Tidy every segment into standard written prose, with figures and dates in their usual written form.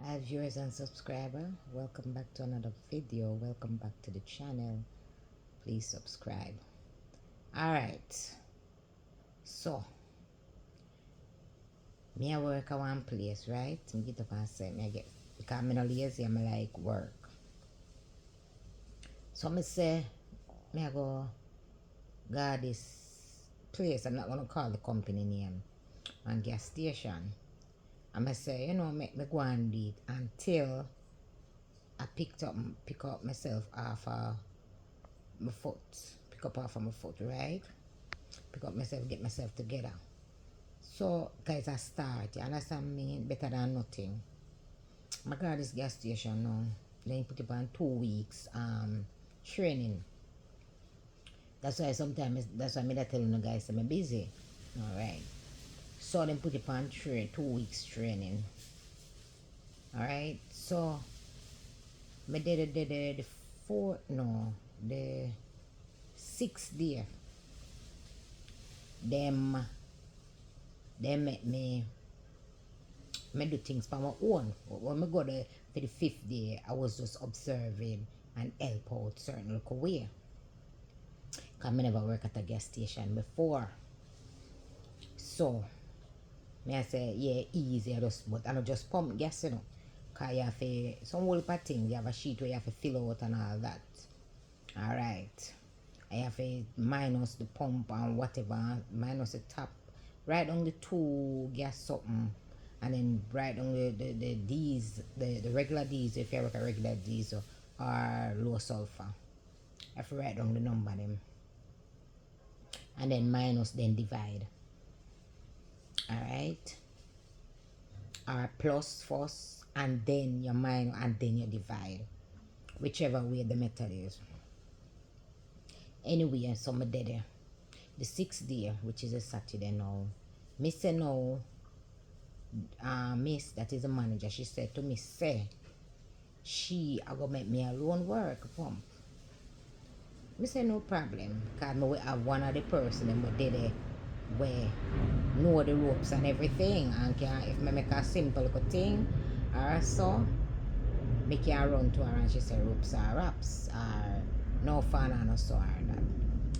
Hi viewers and subscriber, welcome back to another video. Welcome back to the channel. Please subscribe. Alright, so me I work at one place, right? Me get up and say me I get because I'm not lazy, I'm like work. So me say me I go this place, I'm not gonna call the company name, and gas station. And I say, make me go and do it until I pick up myself off my foot. Pick up off of my foot, right? Pick up myself, get myself together. So, guys, I start. You understand me? Better than nothing. My got this gas station now. Then put it on 2 weeks training. That's why sometimes that's why I tell you guys I'm busy. Alright. So then put it on 2 weeks training. Alright. So I did the fourth no the 6th day. Them make me do things for my own. When I go there for the 5th day, I was just observing and help out certain local way. Because I never work at a gas station before. So, I say, yeah, easy, but I don't just pump gas, Because you have to, some whole things, you have a sheet where you have to fill out and all that. Alright. I have to minus the pump and whatever, minus the tap. Write on the two gas something. And then write on the D's, the regular D's, if you have a regular diesel or low sulfur. I have to write down the number them. And then minus, then divide. Alright? Or plus first, and then you minus, and then you divide. Whichever way the method is. Anyway, so I did it. The 6th day, which is a Saturday now. Me say no, Miss, that is the manager, she said to me, say, she are going to make me alone work pump. Me say no problem, because I will have one of the person who did it where know the ropes and everything, and can, if I make a simple little thing or so, me can run to her and she say ropes or wraps or no fan and no so or that.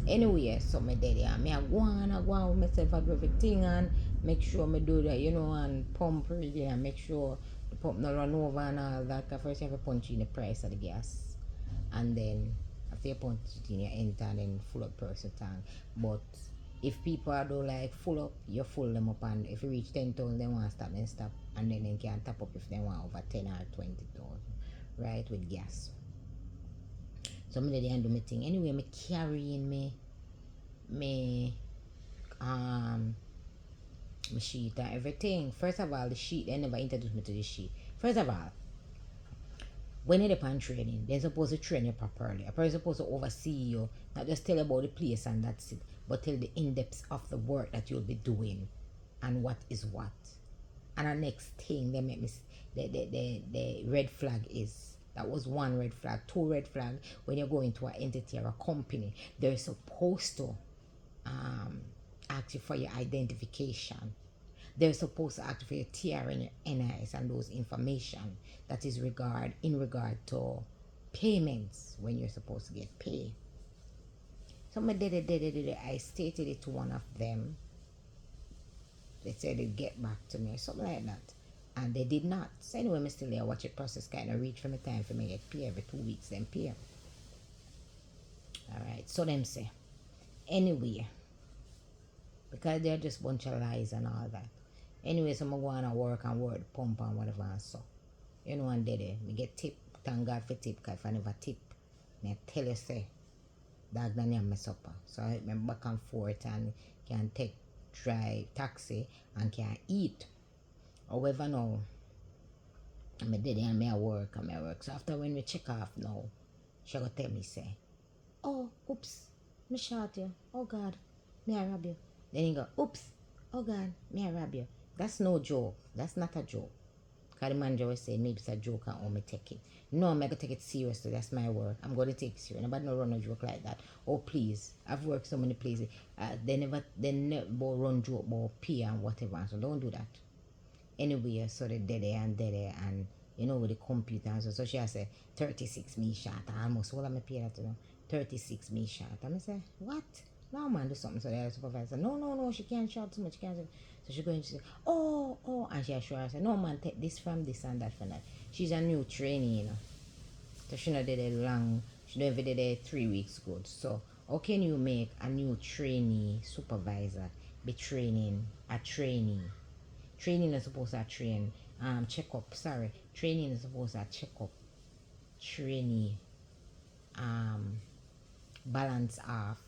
Anyway, so me did it and me I go on with myself, I do everything and make sure me do that, and pump really and make sure the pump not run over and all that. Cause first you have to punch in the price of the gas, and then after you punch it in, you enter and then full up person tank. But if people do like full up, you full them up, and if you reach 10,000, they want to stop, then stop, and then they can top up if they want over 10 or 20,000, right, with gas. So me dey do my thing. Anyway, me carrying me my sheet and everything. First of all, the sheet, they never introduced me to the sheet. First of all, when you're upon training, they're supposed to train you properly. A person supposed to oversee you, not just tell you about the place and that's it, but tell the in-depth of the work that you'll be doing and what is what. And the next thing they make me the red flag is that was one red flag. Two red flag, when you go into an entity or a company, they're supposed to ask you for your identification. They're supposed to ask for your TR and your NIS and those information that is in regard to payments when you're supposed to get paid. So I stated it to one of them. They said they'd get back to me or something like that. And they did not. So anyway, I'm still there watch the process kind of reach for my time for me get pay every 2 weeks, then pay. Alright, so them say. Anyway, because they're just bunch of lies and all that. Anyway, so I'm going to work and work the pump and whatever and so. And did it. Me get tip. Thank God for tip, because if I never tip, me tell you say, dog than you mess up. So I back and forth and can take drive taxi and can eat. However now, I did it and I work. So after when we check off now, she go tell me say, oh, oops, me shot you. Oh God, me I rob you. Then he go, oops, oh God, me I rob you. That's no joke. That's not a joke. Because the manager was saying maybe it's a joke and only take it. No, I'm going to take it seriously. That's my word. I'm going to take it seriously. Nobody no run a joke like that. Oh, please. I've worked so many places. They never run joke about pay and whatever. So don't do that. Anyway, so they did it and with the computer and so she has say 36 me short. Almost all of my pay that 36 me short. And I say, what? No man do something. So the supervisor, no, she can't short too much, she can't. So she go and she say, oh, and she assure her, say, no man, take this from this and that from that. She's a new trainee, So she not did it long, she don't even did it 3 weeks good. So how can you make a new trainee supervisor be training a trainee? Training is supposed to train, check up, sorry. Training is supposed to check up, trainee, balance off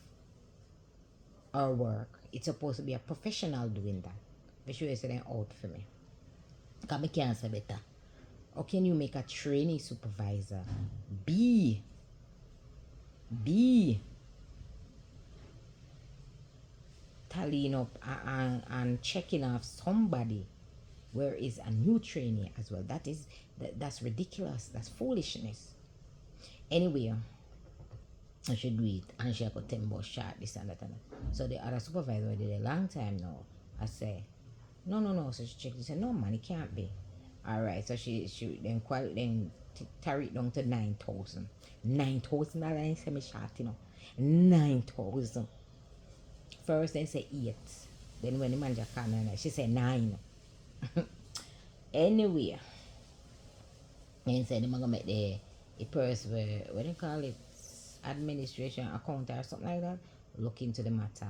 our work. It's supposed to be a professional doing that. Be sure you say that out for me. Because I can't say better. How can you make a trainee supervisor be tallying up and checking off somebody where is a new trainee as well? That's ridiculous. That's foolishness. Anyway, I should do it and she could tell me about shot this and that and that. So the other supervisor did a long time now. I say, no. So she checked and said, no man, it can't be. Alright, so she then carry it down to 9,000. $9,000 in semi shot, 9,000. First they say 8. Then when the manager came in, she said 9. Anyway, and said they're gonna make the person what they call it, administration account or something like that, look into the matter.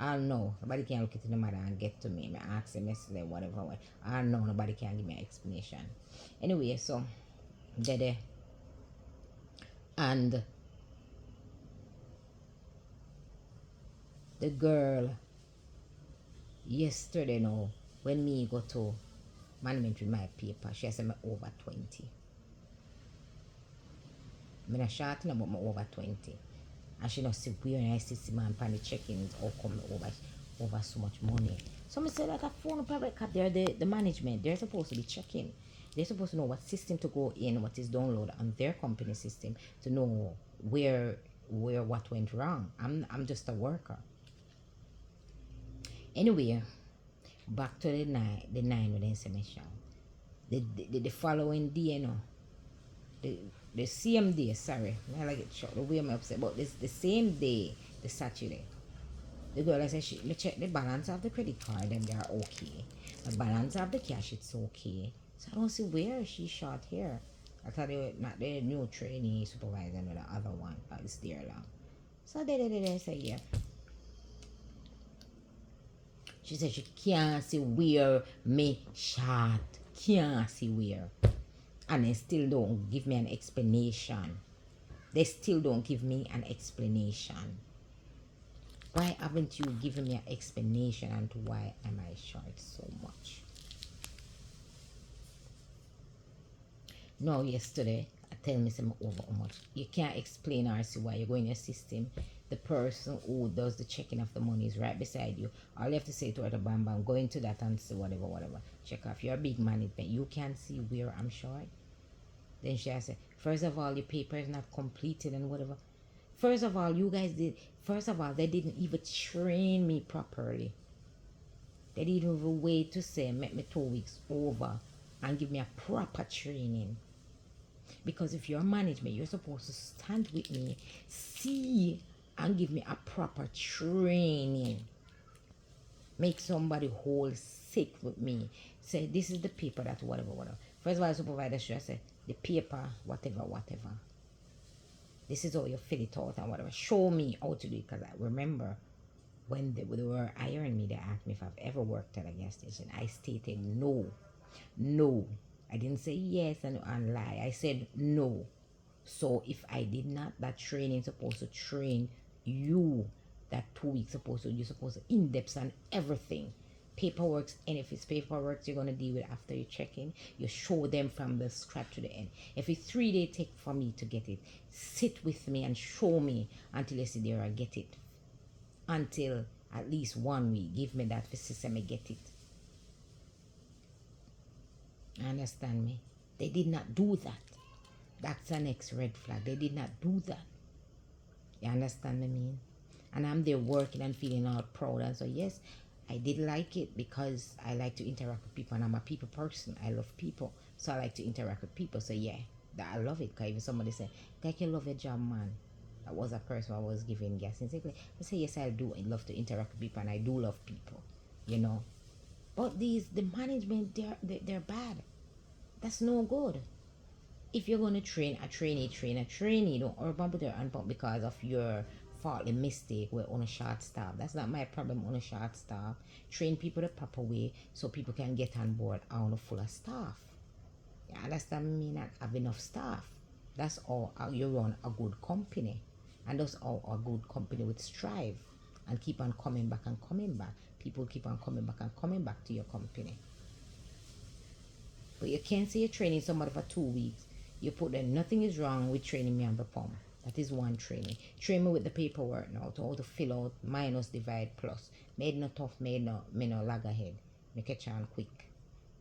I don't know. Nobody can look into the matter and get to me. I ask them yesterday, whatever. I don't know. Nobody can give me an explanation. Anyway, so there. And the girl yesterday now, when me go to management with my paper, she said me over 20. I'm not short about me over 20. And she not see where I see man pan the check-ins how come over so much money. So I say like a phone private card, they're the management. They're supposed to be checking. They're supposed to know what system to go in, what is downloaded on their company system to know where what went wrong. I'm just a worker. Anyway, back to the nine with the submission. The following day, the same day, sorry, I like it short, the way I'm upset, but this the same day, the Saturday, the girl I said me check the balance of the credit card, them they are okay. The balance of the cash, it's okay. So I don't see where she's short here. I thought they were not the new trainee supervisor, no, the other one, it's there long. So they say, yeah. She said she can't see where me short. Can't see where. And they still don't give me an explanation. They still don't give me an explanation. Why haven't you given me an explanation and why am I short so much? No, yesterday, I tell me some over how much. You can't explain or see why you're going in your system. The person who does the checking of the money is right beside you. All you have to say to her, bam, go into that and see whatever. Check off your big management. You can't see where I'm short. Then she said, first of all, your paper is not completed and whatever. First of all, they didn't even train me properly. They didn't even wait to say, make me 2 weeks over and give me a proper training. Because if you're management, you're supposed to stand with me, see, and give me a proper training. Make somebody whole sick with me. Say, this is the paper that whatever. First of all, the supervisor should say, the paper, whatever. This is how you fill it out and whatever. Show me how to do it. Because I remember when they were hiring me, they asked me if I've ever worked at a gas station. I stated no. I didn't say yes and lie. I said no. So if I did not, that training supposed to train you. That 2 weeks you're supposed to in-depth on everything. Paperwork, and if it's paperwork you're going to deal with after you check in, you show them from the scratch to the end. If it's 3 days take for me to get it, sit with me and show me until you see there I get it. Until at least 1 week. Give me that for system I get it. Understand me? They did not do that. That's the next red flag. They did not do that. You understand what I mean? And I'm there working and feeling all proud. And so yes, I did like it because I like to interact with people and I'm a people person. I love people. So I like to interact with people. So yeah, that I love it. Cause even somebody said, "Like you love your job, man." That was a person I was giving gas. And I say, yes, I do. I love to interact with people, and I do love people, you know. But the management, they're bad. That's no good. If you're going to train a trainee, don't urban put your hand up because of your faulty mistake with on a short staff. That's not my problem on a short staff. Train people the proper way so people can get on board on a full of staff. You understand me? Not have enough staff. That's all how you run a good company. And that's all a good company would strive and keep on coming back and coming back. People keep on coming back and coming back to your company. But you can't say you're training somebody for 2 weeks. You put them, nothing is wrong with training me on the pump. That is one training. Train me with the paperwork now to how to fill out minus, divide, plus. Made no tough, made no me no lag ahead. Me catch on quick.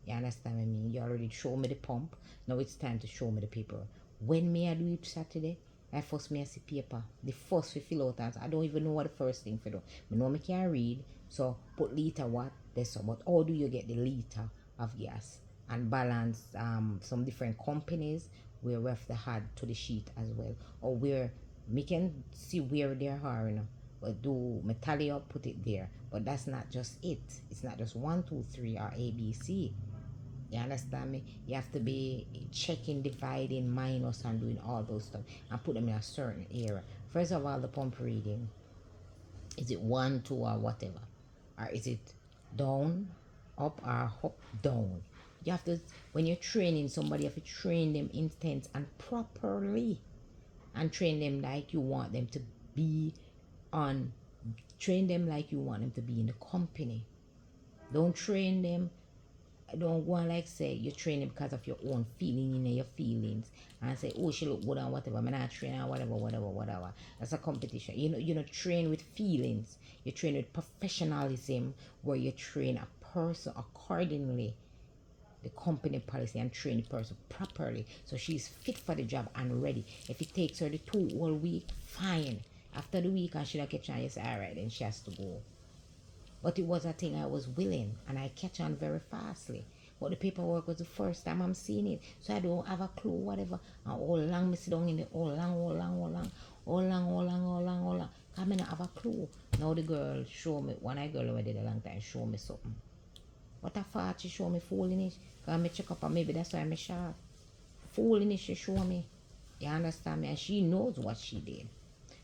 You understand what I mean? You already show me the pump. Now it's time to show me the paper. When me I do it Saturday, I first me I see paper. The first we fill out, I don't even know what the first thing for do. Me know me can read. So put liter what? There's so. But how do you get the liter of gas? And balance some different companies where we have to add to the sheet as well. Or where we can see where they are, you know. But do me tally up, put it there. But that's not just it. It's not just 1, 2, 3 or ABC. You understand me? You have to be checking, dividing, minus, and doing all those stuff and put them in a certain area. First of all, the pump reading. Is it 1, 2, or whatever? Or is it down, up, or up, down? You have to, when you're training somebody, you have to train them intense and properly. And train them like you want them to be on, train them like you want them to be in the company. Don't train them, don't go and like say you train them because of your own feeling in your feelings and say, oh, she look good and whatever, I'm not train her, whatever. That's a competition. You know, train with feelings. You train with professionalism where you train a person accordingly the company policy and train the person properly so she's fit for the job and ready. If it takes her the 2 whole week, fine. After the week and she don't catch on, you say, all right, then she has to go. But it was a thing I was willing and I catch on very fastly. But the paperwork was the first time I'm seeing it. So I don't have a clue, whatever. And all long me sit down in the all long. Cause I don't have a clue. Now the girl show me, one of the girl who did a long time show me something. What a fart she show me foolishness. Cause I check up and maybe that's why I'm sharp. Foolishness she show me. You understand me? And she knows what she did.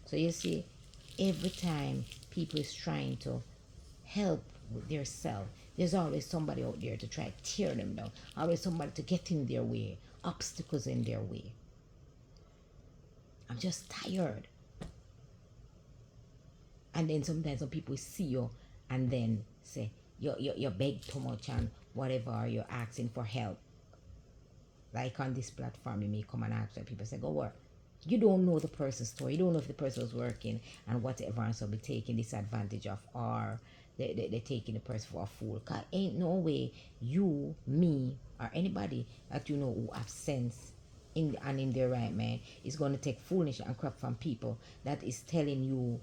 So you see, every time people is trying to help with their self, there's always somebody out there to try to tear them down. Always somebody to get in their way, obstacles in their way. I'm just tired. And then sometimes some people see you and then say, you beg too much and whatever, or you're asking for help. Like on this platform, you may come and ask and people say, go work. You don't know the person's story. You don't know if the person was working and whatever, and so be taking disadvantage of, or they're taking the person for a fool. Because ain't no way you, me, or anybody that you know who have sense in their right mind is going to take foolishness and crap from people that is telling you,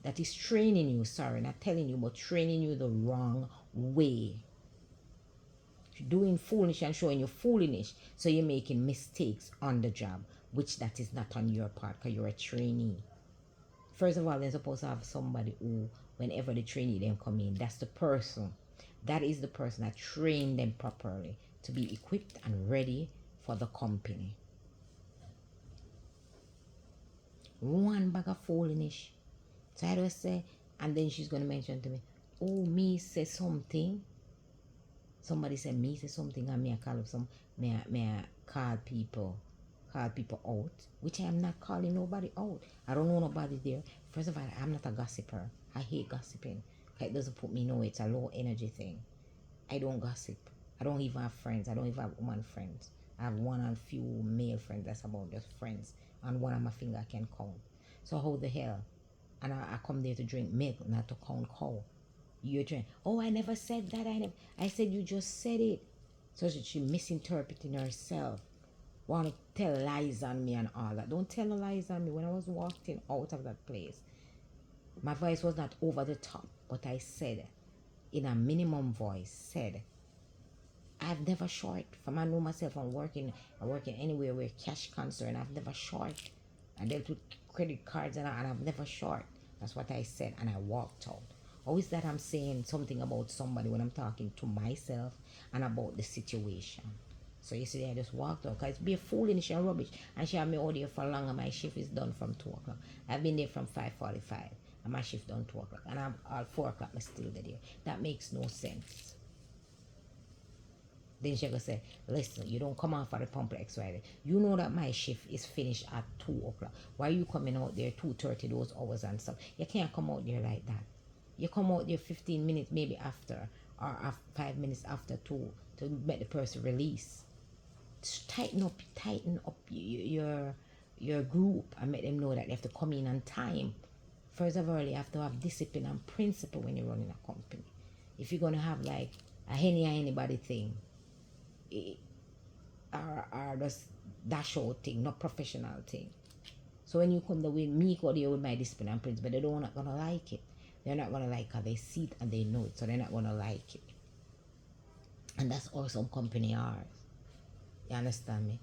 that is training you, sorry, not telling you, but training you the wrong way. Doing foolish and showing you foolishness, so you're making mistakes on the job, which that is not on your part because you're a trainee. First of all, they're supposed to have somebody who, whenever the trainee them come in, that's the person. That is the person that trained them properly to be equipped and ready for the company. One bag of foolishness. So I just say, and then she's going to mention to me, oh, me say something. Somebody said me say something and me I call up some, me I call people out, which I am not calling nobody out. I don't know nobody there. First of all, I'm not a gossiper. I hate gossiping. It doesn't put me no, it's a low energy thing. I don't gossip. I don't even have friends. I don't even have woman friends. I have one and few male friends. That's about just friends. And one of my finger I can count. So how the hell? And I come there to drink milk, not to count cow. You're trying, oh, I never said that. I said you just said it. So she misinterpreting herself. Want to tell lies on me and all that. Don't tell lies on me. When I was walking out of that place, my voice was not over the top, but I said in a minimum voice, said I've never short. From I know myself, I'm working anywhere where cash concerned. I've never short. I dealt with credit cards and I've never short. That's what I said, and I walked out. Always that I'm saying something about somebody when I'm talking to myself and about the situation. So yesterday I just walked out because it's be a foolish and rubbish. And she had me out there for long and my shift is done from 2 o'clock. I've been there from 5:45 and my shift done 2 o'clock. And I'm at 4 o'clock I'm still there. That makes no sense. Then she gonna say, listen, you don't come off at the complex right? You know that my shift is finished at 2 o'clock. Why are you coming out there 2:30 those hours and stuff? You can't come out there like that. You come out there 15 minutes maybe after or 5 minutes after 2 to make the person release. Just tighten up your group and make them know that they have to come in on time. First of all, you have to have discipline and principle when you're running a company. If you're gonna have like a anybody thing, or just dash out thing, not professional thing. So when you come the way me go there with my discipline and principle, they don't not gonna like it. They're not gonna like how they see it and they know it, so they're not gonna like it. And that's all some company are. You understand me?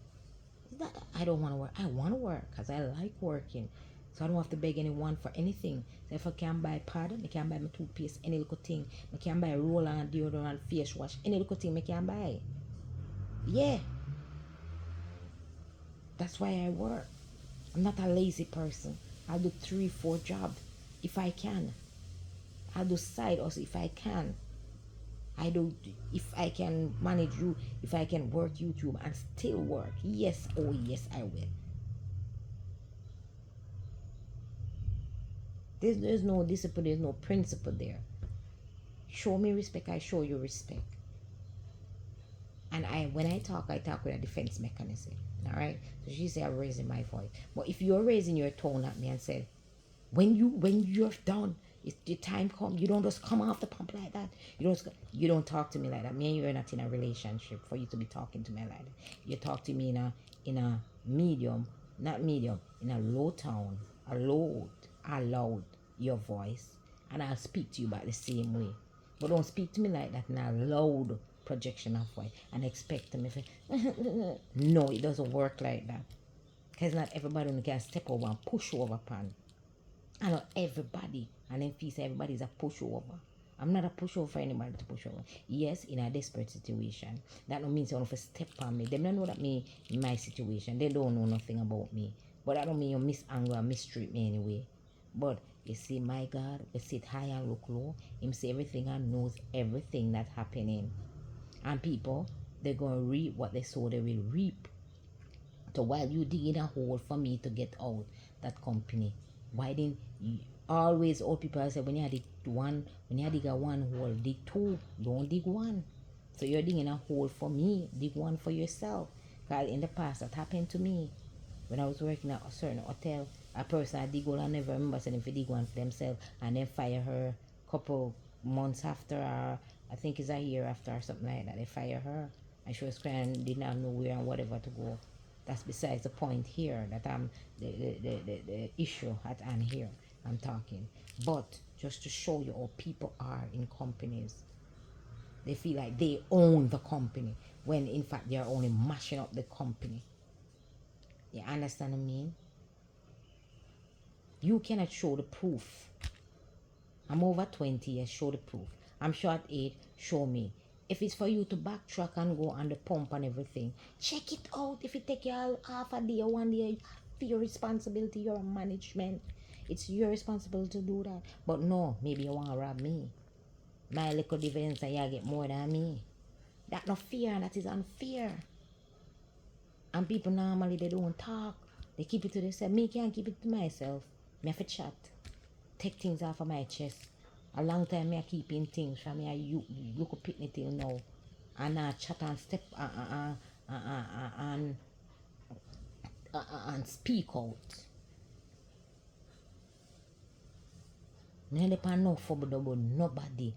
It's not that I don't want to work. I want to work because I like working. So I don't have to beg anyone for anything. So if I can buy pad, I can buy my toothpaste, any little thing. I can buy roll on, deodorant, face wash, any little thing I can buy. Yeah. That's why I work. I'm not a lazy person. I'll do 3, 4 jobs if I can. I'll do side also if I can. I do if I can manage you, if I can work YouTube and still work. Yes, oh yes, I will. There's no discipline, there's no principle there. Show me respect, I show you respect. And when I talk with a defense mechanism. Alright? So she said I'm raising my voice. But if you're raising your tone at me and said, when you're done, it's the time come, you don't just come off the pump like that. You don't talk to me like that. Me and you are not in a relationship for you to be talking to me like that. You talk to me in a medium, not medium, in a low tone, a loud your voice, and I'll speak to you back the same way. But don't speak to me like that in a loud projection of voice and expect me to no, it doesn't work like that. Because not everybody can step over and push over upon. I know everybody, and then feel everybody's a pushover. I'm not a pushover for anybody to push over. Yes, in a desperate situation. That don't mean someone to step on me. They don't know that me in my situation. They don't know nothing about me. But that don't mean you misanger and mistreat me anyway. But you see, my God, we sit high and look low. Him see everything and knows everything that's happening. And people, they're going to reap what they sow, they will reap. So while you digging a hole for me to get out that company, why didn't you always old people say when you dig a one hole, dig two, don't dig one. So you're digging a hole for me, dig one for yourself. Because in the past that happened to me. When I was working at a certain hotel, a person I dig hole, I never remember saying if they dig one for themselves and then fire her couple months after, or I think it's a year after or something like that, they fire her. And she was crying, didn't have nowhere and whatever to go. That's besides the point here that I'm the issue at hand here I'm talking. But just to show you how people are in companies. They feel like they own the company when in fact they are only mashing up the company. You understand what I mean? You cannot show the proof. I'm over 20 years, show the proof. I'm short 8, show me. If it's for you to backtrack and go on the pump and everything, check it out. If it take you half a day or 1 day, for your responsibility, your management. It's your responsibility to do that. But no, maybe you want to rob me. My little dividends and you get more than me. That's not fair, that is unfair. And people normally, they don't talk. They keep it to themselves. Me can't keep it to myself. Me have to chat. Take things off of my chest. A long time me a keeping things from me. You could pick me till now. And chat and step and speak out. Me never know for nobody.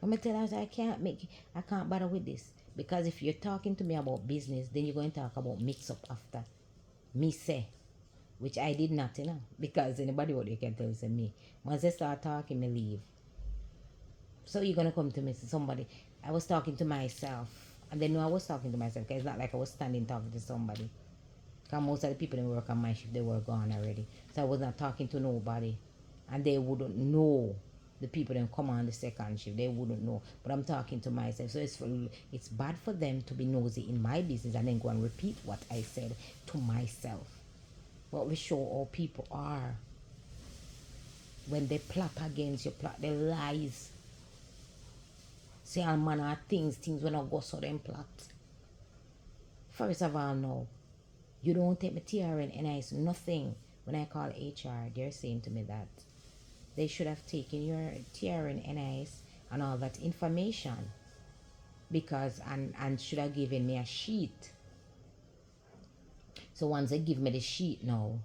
I'm tell you, I can't bother with this. Because if you're talking to me about business, then you're going to talk about mix up after. Me say. Which I did not, because anybody what they can tell is me. Once they start talking, me leave. So you're gonna come to me to somebody. I was talking to myself, and they know I was talking to myself. Cause it's not like I was standing talking to somebody. Cause most of the people that work on my shift, they were gone already. So I was not talking to nobody, and they wouldn't know. The people that come on the second shift, they wouldn't know. But I'm talking to myself, so it's bad for them to be nosy in my business and then go and repeat what I said to myself. But we show how people are when they plot against you, plot their lies. Say all manner of things when I go so them plot. First of all, no, you don't take my TRN and it's nothing. When I call HR, they're saying to me that they should have taken your TRN NIS and all that information because and should have given me a sheet. So once they give me the sheet now,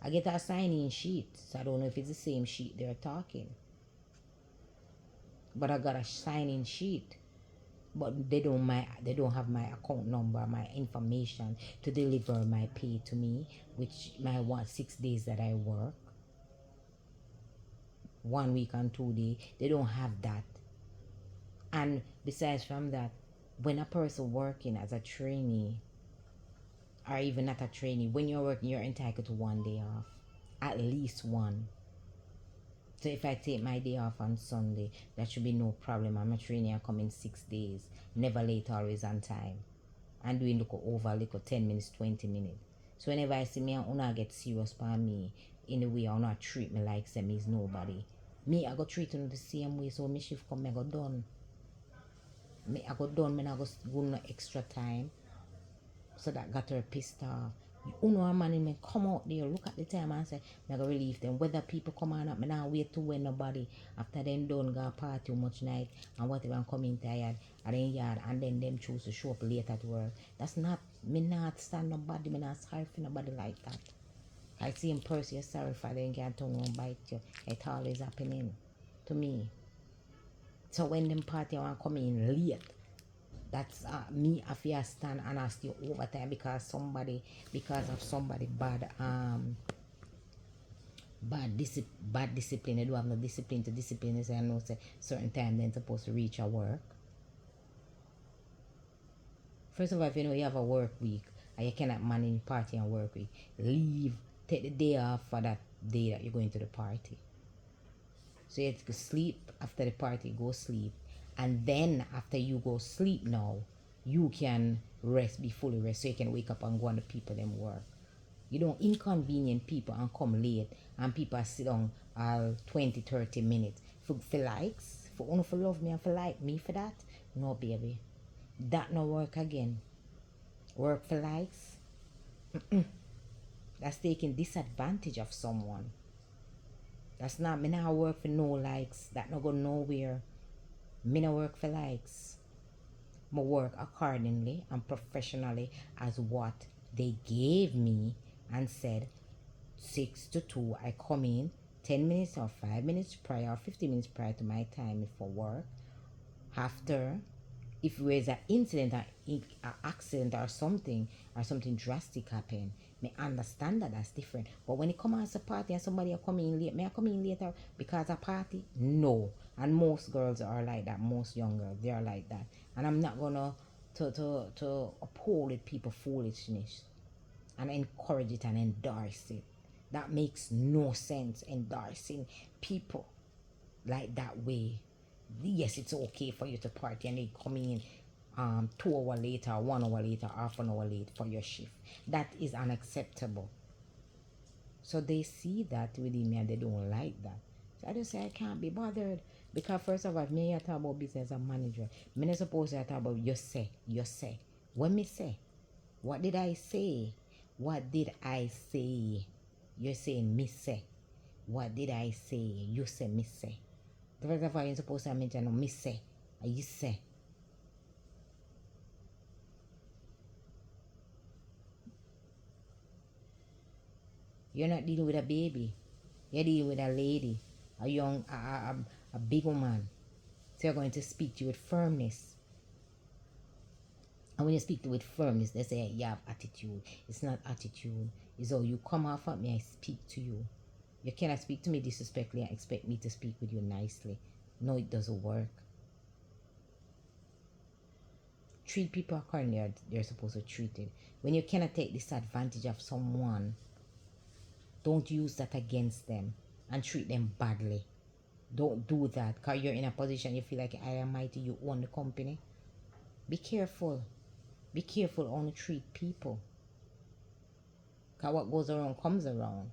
I get a sign-in sheet. So I don't know if it's the same sheet they're talking. But I got a sign-in sheet. But they don't have my account number, my information to deliver my pay to me, which my 6 days that I work, 1 week and 2 days, they don't have that. And besides from that, when a person working as a trainee, or even not a trainee, when you're working, you're entitled to 1 day off, at least one. So if I take my day off on Sunday, that should be no problem. I'm a trainee, I come in 6 days, never late, always on time. And doing look over look 10 minutes, 20 minutes. So whenever I see me and una get serious for me, in a way I not treat me like say me is nobody. Me I go treat you the same way, so me shift come, me go done. Me I go done, me I go no extra time. So that got her pissed off. Uno and man me come out there, look at the time and say, me go relieve them. Whether people come on up, me now wait to win nobody. After them done go party too much night and whatever and come in tired at then yard and then them choose to show up late at work. That's not, me not stand nobody, me not sorry for nobody like that. I see in person you're sorry for them can't turn and bite you. It always happening to me. So when them party want come in late, that's me if you stand and ask you overtime because of somebody bad discipline. They don't have no discipline to discipline. They say I know say certain time they're supposed to reach a work. First of all, if you know you have a work week and you cannot manage party and work week, leave, take the day off for that day that you're going to the party. So you have to sleep after the party, go sleep. And then after you go sleep now, you can rest, be fully rest, so you can wake up and go on the people them work. You don't inconvenient people and come late and people sit down all 20, 30 minutes. For likes, for love me and for like me for that, no baby. That no work again. Work for likes? That's taking disadvantage of someone. That's not, me not work for no likes. That not go nowhere. Me not work for likes. Me work accordingly and professionally as what they gave me and said 6 to 2 I come in 10 minutes or 5 minutes prior or 15 minutes prior to my time for work. After, if there is an incident or an accident or something drastic happen, me understand that that's different. But when it comes as a party and somebody are coming in late, may I come in later because a party? No. And most girls are like that. Most young girls, they are like that. And I'm not gonna to uphold it people foolishness and encourage it and endorse it. That makes no sense, endorsing people like that way. Yes, it's okay for you to party and they come in 2 hours later, 1 hour later, half an hour late for your shift. That is unacceptable. So they see that within me and they don't like that. So I just say I can't be bothered. Because first of all, me talk about business and manager. Me not supposed to talk about you say. What me say? What did I say? What did I say? You say me say. What did I say? You say me say. The first of all, you're supposed to mention no me say. And you say. You're not dealing with a baby. You're dealing with a lady, a young, a big woman. So you're going to speak to you with firmness. And when you speak to with firmness, they say you have attitude. It's not attitude. It's how you come off at me, I speak to you. You cannot speak to me disrespectfully and expect me to speak with you nicely. No, it doesn't work. Treat people accordingly they're supposed to treat it. When you cannot take disadvantage of someone, don't use that against them and treat them badly. Don't do that because you're in a position you feel like I am mighty, you own the company. Be careful. Be careful how you treat people. Because what goes around comes around.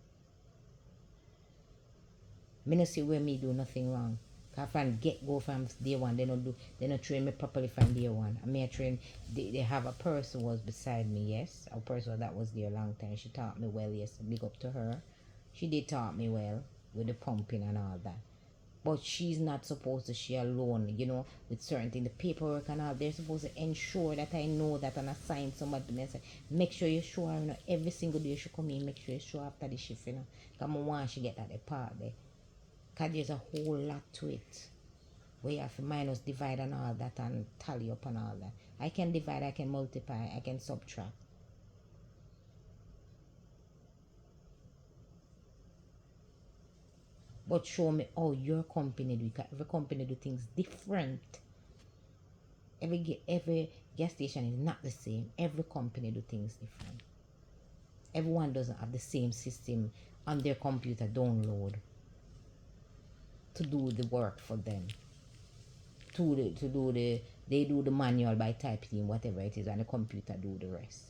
Me no see where me do nothing wrong. Cause from get go from day one, they don't train me properly from day one. I mean, I train. They have a person was beside me, yes, a person that was there a long time. She taught me well, yes. Big up to her. She did taught me well with the pumping and all that. But she's not supposed to share alone, with certain things, the paperwork and all. They're supposed to ensure that I know that and assign somebody to me and say, make sure you show her, every single day she come in, make sure you show after the shift, Because I want she get that the part there. Because there's a whole lot to it. Where you have to minus, divide and all that and tally up and all that. I can divide, I can multiply, I can subtract. But show me how your company do it. Because every company do things different. Every gas station is not the same. Every company do things different. Everyone doesn't have the same system on their computer download to do the work for them. They do the manual by typing in whatever it is and the computer do the rest.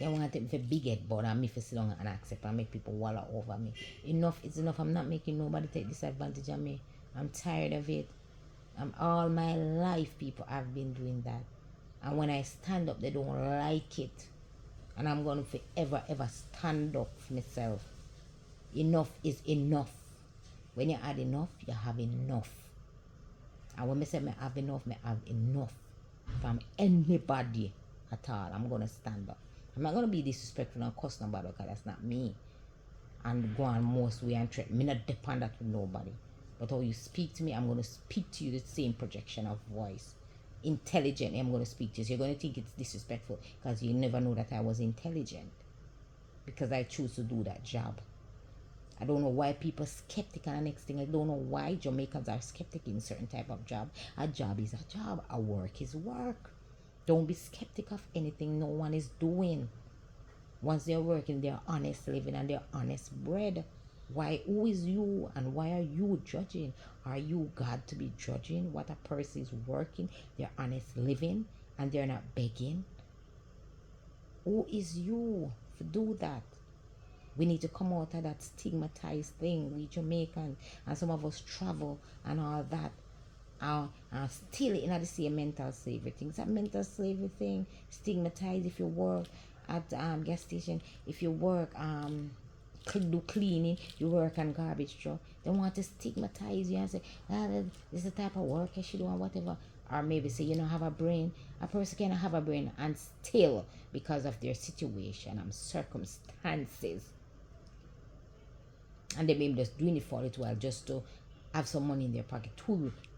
They want it for big head but and me for sit down and accept and make people wallow over me. Enough is enough. I'm not making nobody take disadvantage of me. I'm tired of it. All my life people have been doing that. And when I stand up they don't like it. And I'm going to forever ever stand up for myself. Enough is enough. When you add enough, you have enough. And when I say I have enough from anybody at all. I'm going to stand up. I'm not going to be disrespectful and cuss nobody because that's not me. And go on most way and threaten me. Not depend that with nobody. But how you speak to me, I'm going to speak to you the same projection of voice. Intelligently, I'm going to speak to you. So you're going to think it's disrespectful because you never know that I was intelligent. Because I choose to do that job. I don't know why people are skeptical. And the next thing, I don't know why Jamaicans are skeptical in certain type of job. A job is a job. A work is work. Don't be skeptical of anything no one is doing. Once they're working, they're honest living and they're honest bread. Why? Who is you and why are you judging? Are you God to be judging what a person is working? They're honest living and they're not begging. Who is you to do that? We need to come out of that stigmatized thing. We Jamaican and some of us travel and all that. And still in the same mental slavery thing. It's a mental slavery thing. Stigmatized if you work at gas station, if you work do cleaning, you work on garbage truck. They want to stigmatize you and say, this is the type of work you should do and whatever. Or maybe say you don't have a brain. A person cannot have a brain and still because of their situation and circumstances. And they may be just doing it for a little while just to have some money in their pocket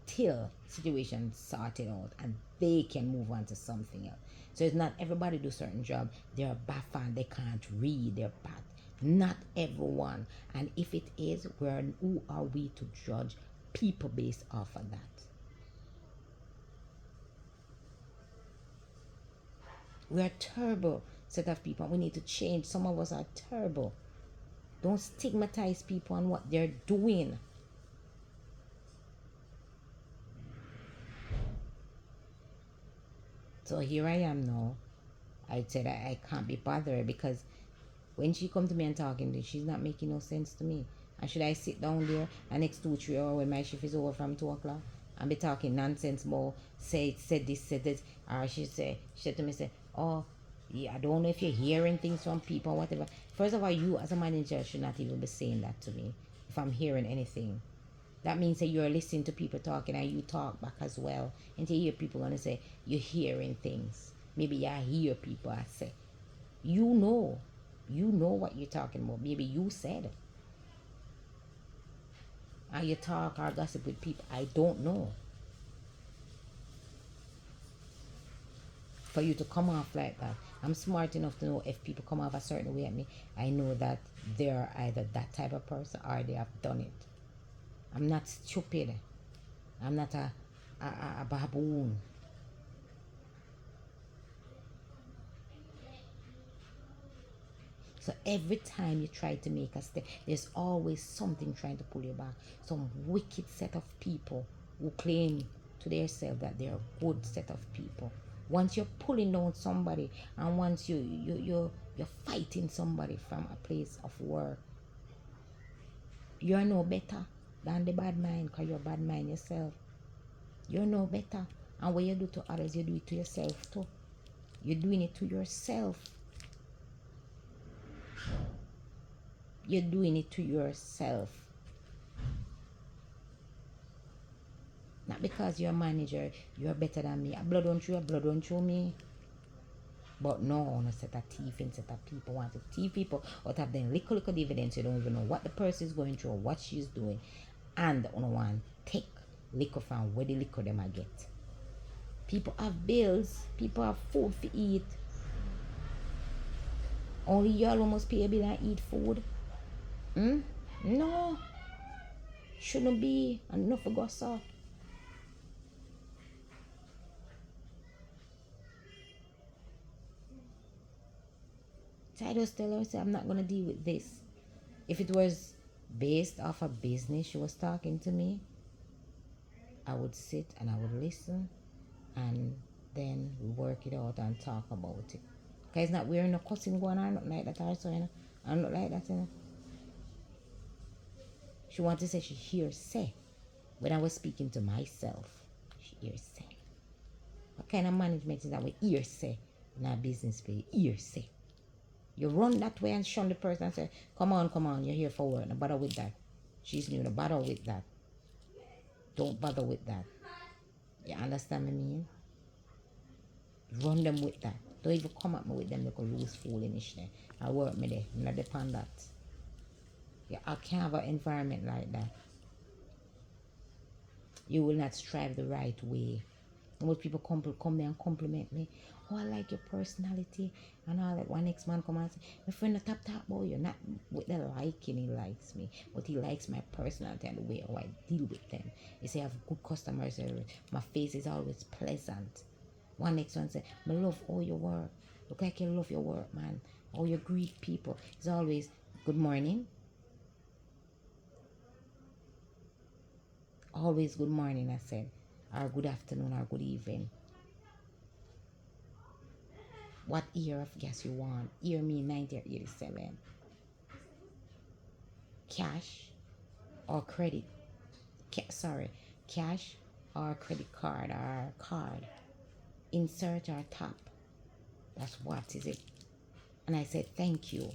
till situation sorted out and they can move on to something else. So it's not everybody do certain job. They're baffled, they can't read, they're bad. Not everyone. And if it is, who are we to judge people based off of that? We are terrible set of people. We need to change. Some of us are terrible. Don't stigmatize people on what they're doing. So here I am now. I said I can't be bothered because when she come to me and talking to me, she's not making no sense to me. And should I sit down there and next 2-3 hours when my shift is over from 2 o'clock and be talking nonsense more, said this, or she said to me, oh, yeah, I don't know if you're hearing things from people or whatever. First of all, you as a manager should not even be saying that to me if I'm hearing anything. That means that you're listening to people talking and you talk back as well. And you hear people going to say, you're hearing things. Maybe you hear people I say. You know what you're talking about. Maybe you said it. And you talk or gossip with people. I don't know. For you to come off like that. I'm smart enough to know if people come off a certain way at me, I know that they're either that type of person or they have done it. I'm not stupid. I'm not a baboon. So every time you try to make a step, there's always something trying to pull you back. Some wicked set of people who claim to themselves that they're a good set of people. Once you're pulling down somebody, and once you're fighting somebody from a place of work, you're no better than the bad mind, because you're a bad mind yourself. You're no better. And what you do to others, you do it to yourself too. You're doing it to yourself. You're doing it to yourself. Not because you're a manager, you're better than me. Blood on you, blood on you me. But no, no set of thief and set of people want to thief people out of them little dividends. You don't even know what the person is going through or what she's doing. And on one take liquor from where the liquor them I get. People have bills, people have food to eat. Only y'all almost pay a bill and eat food. No. Shouldn't be. And enough for go so. So I just tell her, say, I'm not going to deal with this. If it was based off a business she was talking to me, I would sit and I would listen and then we work it out and talk about it. Because it's not we're no cussing going on, not like that also, you know. I'm not like that, you know. She wanted to say she hears say. When I was speaking to myself, she hears say. What kind of management is that we hear say in our business place? Hear say. You run that way and shun the person and say, come on, you're here for work. No bother with that. She's new, no bother with that. Don't bother with that. You understand what I mean? Run them with that. Don't even come at me with them little loose foolishness there. I work me there. I'm not depend that. Yeah, I can't have an environment like that. You will not strive the right way. And when people come there and compliment me, oh, I like your personality and all that. One next man come and say, my friend, the top boy, you're not with the liking, he likes me, but he likes my personality and the way how I deal with them. He say I have good customer service. My face is always pleasant. One next one say, I love all your work. Look like you love your work, man. How you greet people. It's always good morning. Always good morning, I said. Or good afternoon or good evening. What year of gas you want? Year me 1987. Cash or credit? Cash or credit card or card. Insert or tap. That's what is it. And I said thank you.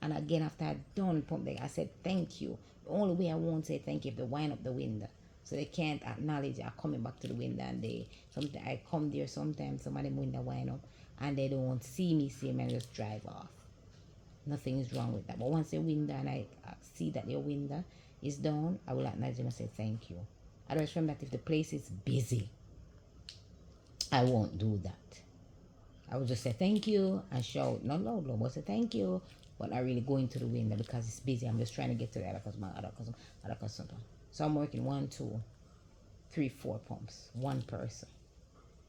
And again after I done pump I said thank you. The only way I won't say thank you if they wind up the window. So they can't acknowledge I'm coming back to the window and I come there sometimes some of them window wind up and they don't see me and just drive off. Nothing is wrong with that. But once the window and I see that your window is down, I will acknowledge them and say thank you. Otherwise from that if the place is busy, I won't do that. I would just say thank you and shout, not loud, but say thank you, but not really going to the window because it's busy. I'm just trying to get to the other customer. So I'm working 1, 2, 3, 4 pumps, one person.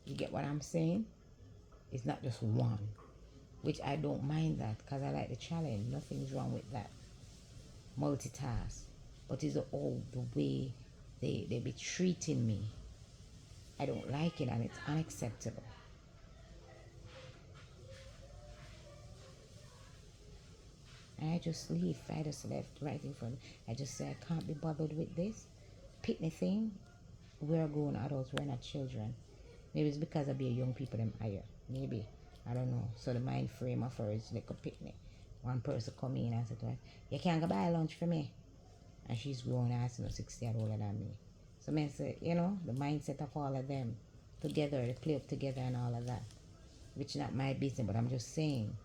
You get what I'm saying? It's not just one, which I don't mind that because I like the challenge. Nothing's wrong with that. Multitask, but it's all the way they be treating me. I don't like it and it's unacceptable. And I just leave. I just left right in front. I just say I can't be bothered with this. Pitney thing. We're grown adults. We're not children. Maybe it's because I be a young people them higher. Maybe. I don't know. So the mind frame of her is like a picnic. One person come in and say to her, you can't go buy lunch for me. And she's grown ass, 60 years older than me. So I say, the mindset of all of them together, they play up together and all of that. Which not my business, but I'm just saying,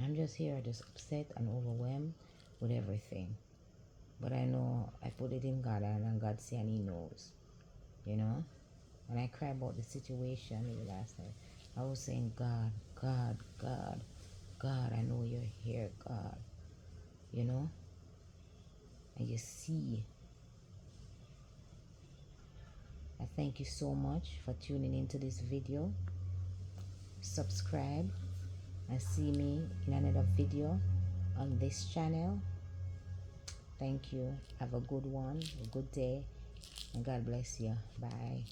I'm just here, just upset and overwhelmed with everything. But I know I put it in God and God see and He knows. When I cry about the situation last night, I was saying, God, God, God, God, I know you're here, God. You know? And you see. I thank you so much for tuning into this video. Subscribe and see me in another video on this channel. Thank you. Have a good one, a good day, and God bless you. Bye.